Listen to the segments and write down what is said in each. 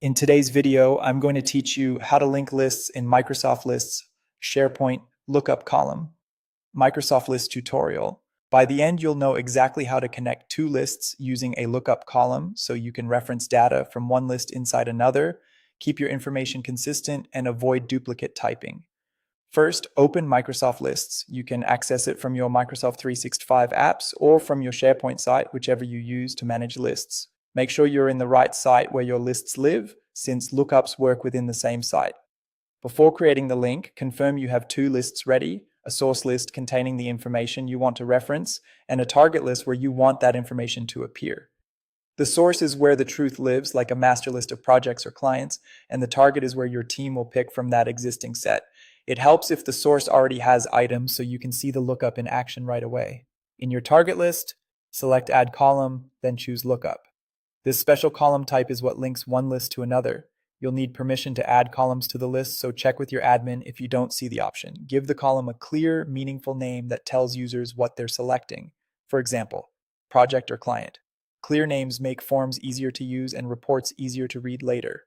In today's video, I'm going to teach you how to link lists in Microsoft Lists SharePoint Lookup column. Microsoft Lists tutorial. By the end, you'll know exactly how to connect two lists using a lookup column so you can reference data from one list inside another, keep your information consistent, and avoid duplicate typing. First, open Microsoft Lists. You can access it from your Microsoft 365 apps or from your SharePoint site, whichever you use to manage lists. Make sure you're in the right site where your lists live, since lookups work within the same site. Before creating the link, confirm you have two lists ready, a source list containing the information you want to reference, and a target list where you want that information to appear. The source is where the truth lives, like a master list of projects or clients, and the target is where your team will pick from that existing set. It helps if the source already has items so you can see the lookup in action right away. In your target list, select Add Column, then choose Lookup. This special column type is what links one list to another. You'll need permission to add columns to the list, so check with your admin if you don't see the option. Give the column a clear, meaningful name that tells users what they're selecting. For example, project or client. Clear names make forms easier to use and reports easier to read later.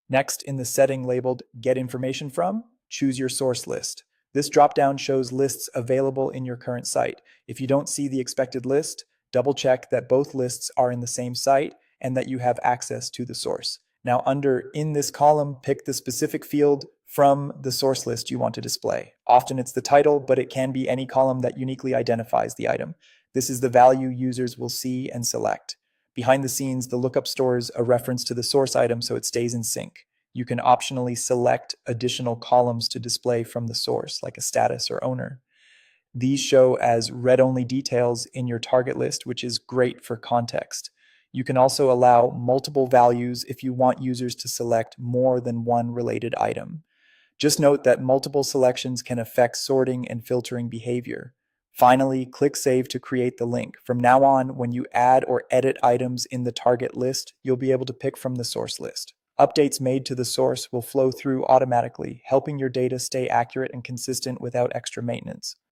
Next, in the setting labeled Get Information From, choose your source list. This dropdown shows lists available in your current site. If you don't see the expected list, double check that both lists are in the same site and that you have access to the source. Now under In this column, pick the specific field from the source list you want to display. Often it's the title, but it can be any column that uniquely identifies the item. This is the value users will see and select. Behind the scenes, the lookup stores a reference to the source item so it stays in sync. You can optionally select additional columns to display from the source, like a status or owner. These show as read-only details in your target list, which is great for context. You can also allow multiple values if you want users to select more than one related item. Just note that multiple selections can affect sorting and filtering behavior. Finally, click Save to create the link. From now on, when you add or edit items in the target list, you'll be able to pick from the source list. Updates made to the source will flow through automatically, helping your data stay accurate and consistent without extra maintenance.